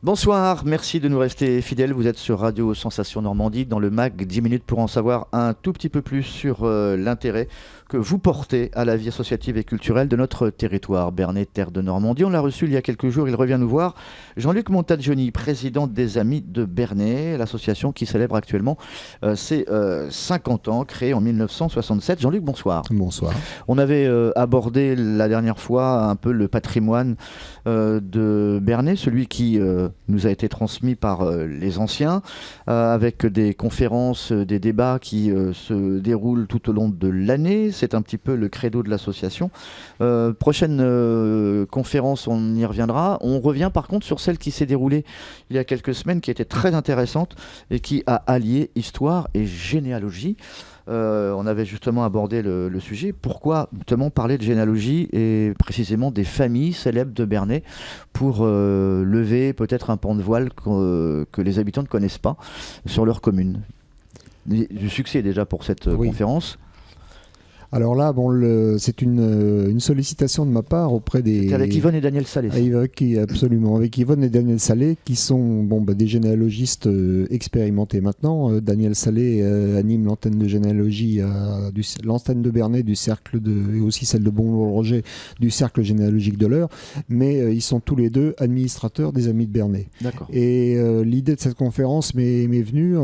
Bonsoir, merci de nous rester fidèles. Vous êtes sur Radio Sensation Normandie dans le MAG 10 minutes pour en savoir un tout petit peu plus sur l'intérêt que vous portez à la vie associative et culturelle de notre territoire. Bernay, terre de Normandie, on l'a reçu il y a quelques jours, il revient nous voir. Jean-Luc Montagioni, président des Amis de Bernay, l'association qui célèbre actuellement ses 50 ans, créée en 1967. Jean-Luc, bonsoir. Bonsoir. On avait abordé la dernière fois un peu le patrimoine de Bernay, celui qui nous a été transmis par les anciens, avec des conférences, des débats qui se déroulent tout au long de l'année. C'est un petit peu le credo de l'association. Prochaine conférence, on y reviendra. On revient par contre sur celle qui s'est déroulée il y a quelques semaines, qui était très intéressante et qui a allié histoire et généalogie. On avait justement abordé le sujet. Pourquoi justement parler de généalogie et précisément des familles célèbres de Bernay pour lever peut-être un pan de voile que les habitants ne connaissent pas sur leur commune. Du succès déjà pour cette conférence. Alors là, c'est une sollicitation de ma part auprès des... C'était avec Yvonne et Daniel Salé. Absolument, avec Yvonne et Daniel Salé, qui sont des généalogistes expérimentés maintenant. Daniel Salé anime l'antenne de généalogie, l'antenne de Bernay et aussi celle de Bonlot-le-Roger du cercle généalogique de l'Eure, mais ils sont tous les deux administrateurs des Amis de Bernay. D'accord. Et l'idée de cette conférence m'est venue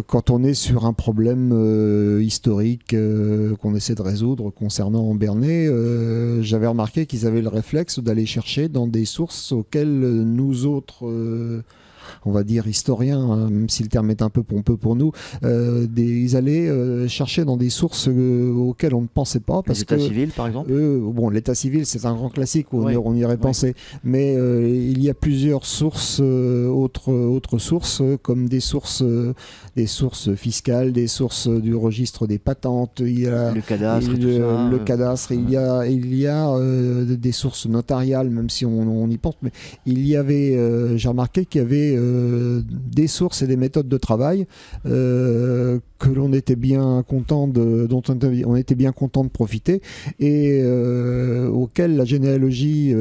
quand on est sur un problème historique qu'on essaie de résoudre concernant Bernay. J'avais remarqué qu'ils avaient le réflexe d'aller chercher dans des sources auxquelles nous autres on va dire historiens, même si le terme est un peu pompeux pour nous, ils allaient chercher dans des sources auxquelles on ne pensait pas. L'état civil, par exemple. L'état civil, c'est un grand classique où on y aurait pensé. Mais il y a plusieurs sources, autres sources, comme des sources fiscales, des sources du registre des patentes. Il y a le cadastre, le cadastre. Il y a des sources notariales, même si on y pense. Mais j'ai remarqué qu'il y avait des sources et des méthodes de travail que l'on était bien content dont on était bien content de profiter et auxquelles la généalogie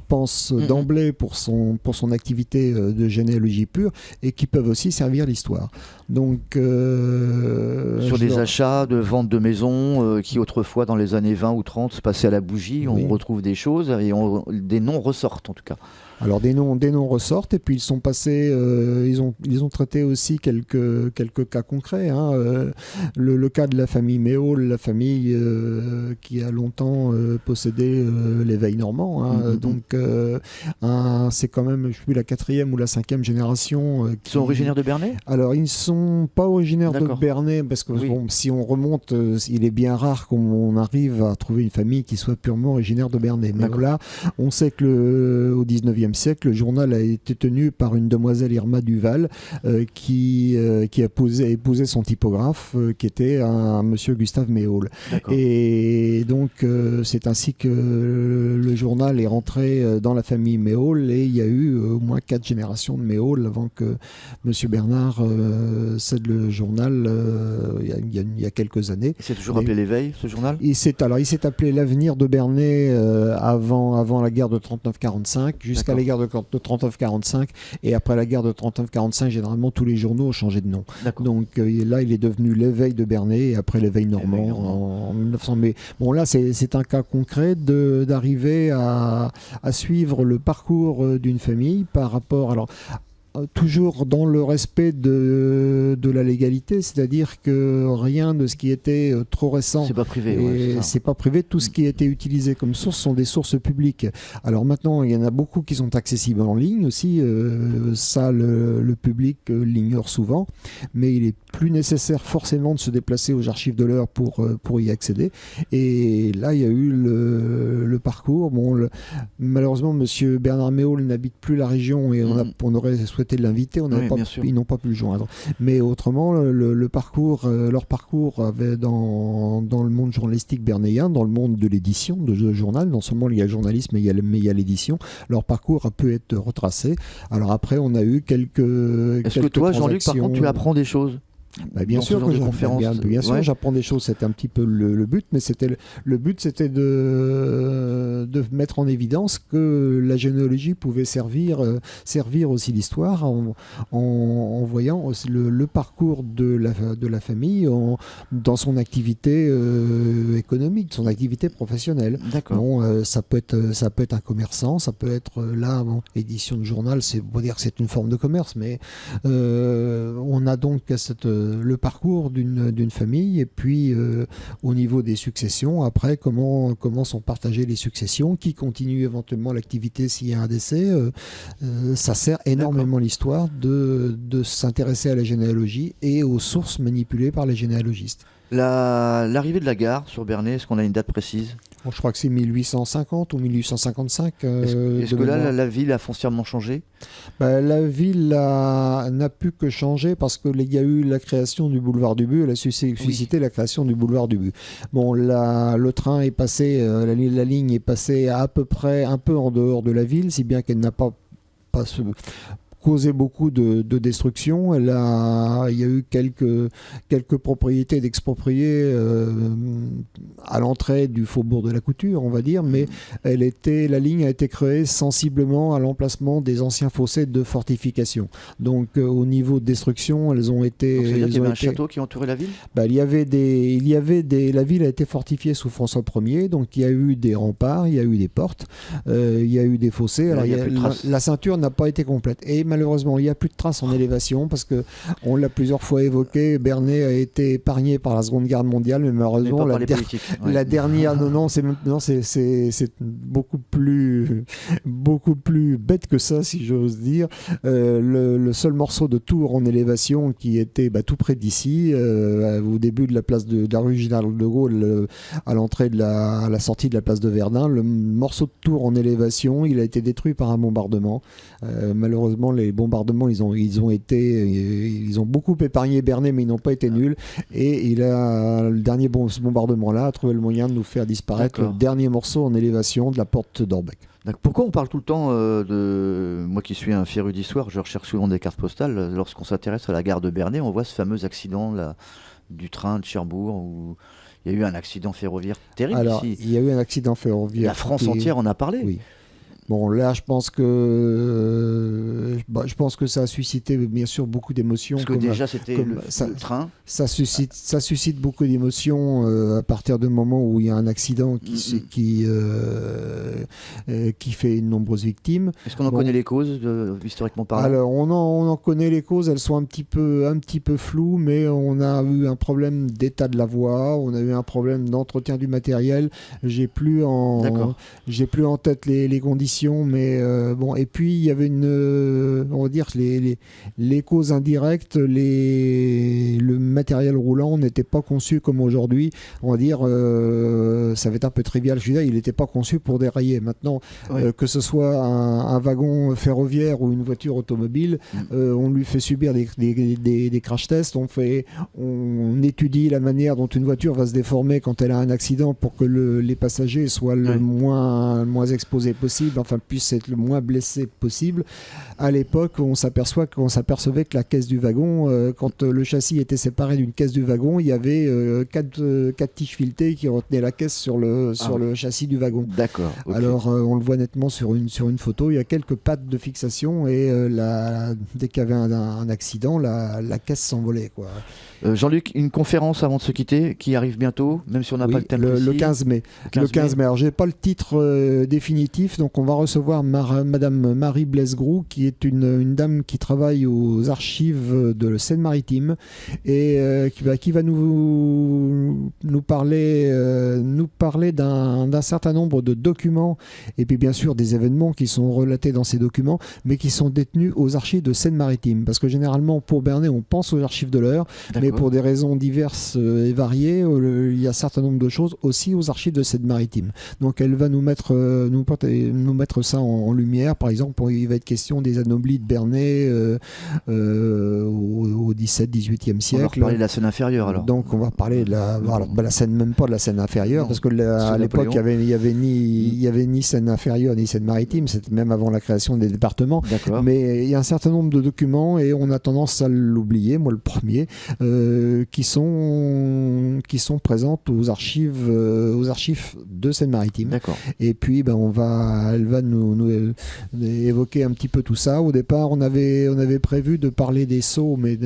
pense d'emblée pour son activité de généalogie pure et qui peuvent aussi servir l'histoire. Donc sur des achats de vente de maisons qui autrefois dans les années 20 ou 30 se passaient à la bougie, on retrouve des choses et des noms ressortent en tout cas. Alors des noms ressortent et puis ils sont passés, ils ont traité aussi quelques cas concrets. Le cas de la famille Méaul, la famille qui a longtemps possédé l'éveil normand. Donc c'est quand même, je sais plus, la 4e ou la 5e génération. Ils sont originaires de Bernay ? Alors ils ne sont pas originaires de Bernay parce que si on remonte, il est bien rare qu'on arrive à trouver une famille qui soit purement originaire de Bernay. Mais là, on sait que au 19e siècle, le journal a été tenu par une demoiselle Irma Duval qui a épousé son typographe qui était un monsieur Gustave Méaul. Et donc c'est ainsi que le journal est rentré dans la famille Méaul et il y a eu au moins 4 générations de Méaul avant que monsieur Bernard cède le journal il y a quelques années. C'est toujours appelé l'Éveil, ce journal ? Il s'est appelé l'Avenir de Bernay avant la guerre de 39-45 jusqu'à la guerre de 39-45 et après la guerre de 39-45 généralement tous les journaux ont changé de nom. Donc là il est devenu l'Éveil de Bernay et après l'Éveil normand en 1900. Mais bon là c'est un cas concret d'arriver à suivre le parcours d'une famille par rapport toujours dans le respect de la légalité, c'est-à-dire que rien de ce qui était trop récent, c'est pas privé. C'est pas privé. Tout ce qui a été utilisé comme source sont des sources publiques. Alors maintenant, il y en a beaucoup qui sont accessibles en ligne aussi. Ça, le public l'ignore souvent, mais il est plus nécessaire forcément de se déplacer aux archives de l'Eure pour y accéder. Et là, il y a eu le parcours. Malheureusement, monsieur Bernard Méaul n'habite plus la région et on aurait souhaité de l'inviter, ils n'ont pas pu le joindre. Mais autrement, leur parcours avait dans le monde journalistique bernéen, dans le monde de l'édition, de journal, non seulement il y a le journalisme, mais il y a l'édition, leur parcours a pu être retracé. Alors après, on a eu quelques Est-ce que toi, Jean-Luc, par contre, tu apprends des choses ? Bien dans ce sûr genre que de conférence. bien sûr, Ouais. j'apprends des choses. C'était un petit peu le but, mais le but, c'était de mettre en évidence que la généalogie pouvait servir aussi l'histoire en voyant aussi le parcours de la famille dans son activité économique, son activité professionnelle. D'accord. Bon, ça peut être un commerçant, ça peut être là, bon, édition de journal, c'est pour dire que c'est une forme de commerce, mais on a donc le parcours d'une famille et puis au niveau des successions, après comment sont partagées les successions, qui continue éventuellement l'activité s'il y a un décès. Ça sert énormément l'histoire de s'intéresser à la généalogie et aux sources manipulées par les généalogistes. L'arrivée de la gare sur Bernay, est-ce qu'on a une date précise? Bon, je crois que c'est 1850 ou 1855. Est-ce que là, la ville a foncièrement changé? La ville n'a pu que changer parce qu'il y a eu la création du boulevard du But, elle a suscité la création du boulevard du But. Bon, le train est passé, la ligne est passée à peu près un peu en dehors de la ville, si bien qu'elle n'a pas causé beaucoup de destruction. Il y a eu quelques propriétés d'expropriés à l'entrée du faubourg de la Couture, on va dire, mais la ligne a été créée sensiblement à l'emplacement des anciens fossés de fortification. Donc au niveau de destruction, elles ont été... Donc, ça veut dire qu'il y avait un château qui entourait la ville? La ville a été fortifiée sous François Ier, donc il y a eu des remparts, il y a eu des portes, il y a eu des fossés. Alors, la ceinture n'a pas été complète. Et malheureusement, il n'y a plus de traces en élévation parce que on l'a plusieurs fois évoqué. Bernay a été épargné par la Seconde Guerre mondiale, mais malheureusement, la dernière, c'est beaucoup plus bête que ça, si j'ose dire. Le seul morceau de tour en élévation qui était tout près d'ici, au début de la place de la rue Général de Gaulle, à l'entrée à la sortie de la place de Verdun, le morceau de tour en élévation, il a été détruit par un bombardement. Malheureusement, les bombardements, ils ont beaucoup épargné Bernay, mais ils n'ont pas été nuls. Et le dernier bombardement là a trouvé le moyen de nous faire disparaître le dernier morceau en élévation de la porte d'Orbec. Pourquoi on parle tout le temps de... Moi qui suis un féru d'histoire, je recherche souvent des cartes postales. Lorsqu'on s'intéresse à la gare de Bernay, on voit ce fameux accident du train de Cherbourg où il y a eu un accident ferroviaire terrible. Alors, ici. Il y a eu un accident ferroviaire. La France entière en a parlé. Oui. Bon, là, je pense que ça a suscité bien sûr beaucoup d'émotions. Parce que déjà, c'était le train. Ça suscite beaucoup d'émotions à partir du moment où il y a un accident qui fait de nombreuses victimes. Est-ce qu'on en connaît les causes, historiquement parlant? Alors, on en connaît les causes. Elles sont un petit peu floues, mais on a eu un problème d'état de la voie, on a eu un problème d'entretien du matériel. J'ai plus en tête les conditions. Mais et puis il y avait on va dire les causes indirectes, le matériel roulant n'était pas conçu comme aujourd'hui. On va dire, ça va être un peu trivial, je suis là, il n'était pas conçu pour dérailler. Maintenant, que ce soit un wagon ferroviaire ou une voiture automobile, on lui fait subir des crash tests, on étudie la manière dont une voiture va se déformer quand elle a un accident pour que les passagers soient le moins exposés possible, puisse être le moins blessé possible. À l'époque, on s'apercevait que la caisse du wagon, quand le châssis était séparé d'une caisse du wagon, il y avait quatre tiges filetées qui retenaient la caisse sur le châssis du wagon. D'accord. Okay. Alors, on le voit nettement sur une photo. Il y a quelques pattes de fixation et dès qu'il y avait un accident, la caisse s'envolait, quoi. Jean-Luc, une conférence avant de se quitter qui arrive bientôt, même si on n'a pas le thème précis. Le 15 mai. Le 15 mai. Alors, j'ai pas le titre définitif, donc on va recevoir Madame Marie Blesgroux, qui est une dame qui travaille aux archives de Seine-Maritime et qui va nous parler d'un certain nombre de documents et puis bien sûr des événements qui sont relatés dans ces documents, mais qui sont détenus aux archives de Seine-Maritime. Parce que généralement, pour Bernay, on pense aux archives de l'Eure, mais pour des raisons diverses et variées, il y a un certain nombre de choses aussi aux archives de Seine-Maritime. Donc elle va nous mettre mettre ça en lumière. Par exemple, il va être question des anoblis de Bernay au 17-18e siècle. On va reparler de la scène inférieure alors. Donc on va parler de la scène, même pas de la scène inférieure, Non. parce que à l'époque il y avait ni scène inférieure ni scène maritime, c'était même avant la création des départements. D'accord. Mais il y a un certain nombre de documents, et on a tendance à l'oublier, moi le premier, qui sont présentes aux archives de Seine-Maritime. D'accord. Et puis elle va nous évoquer un petit peu tout ça. Au départ, on avait prévu de parler des sceaux, mais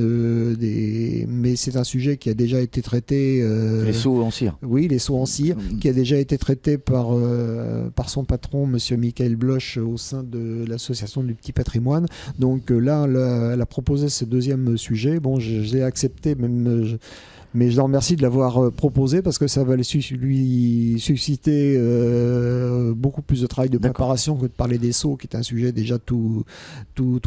c'est un sujet qui a déjà été traité. Les sceaux en cire. Oui, les sceaux en cire, qui a déjà été traité par son patron, monsieur Michael Bloch, au sein de l'association du Petit Patrimoine. Donc là, elle a proposé ce deuxième sujet. Bon, j'ai accepté, mais je le remercie de l'avoir proposé, parce que ça va lui susciter beaucoup plus de travail de préparation que de parler des sceaux, qui est un sujet déjà tout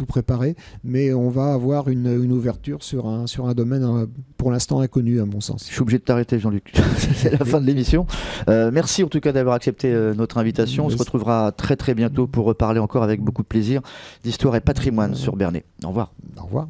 préparé. Mais on va avoir une ouverture sur un domaine pour l'instant inconnu, à mon sens. Je suis obligé de t'arrêter, Jean-Luc. C'est la fin de l'émission. Merci en tout cas d'avoir accepté notre invitation. On se retrouvera très très bientôt pour reparler encore avec beaucoup de plaisir d'histoire et patrimoine sur Bernay. Au revoir. Au revoir.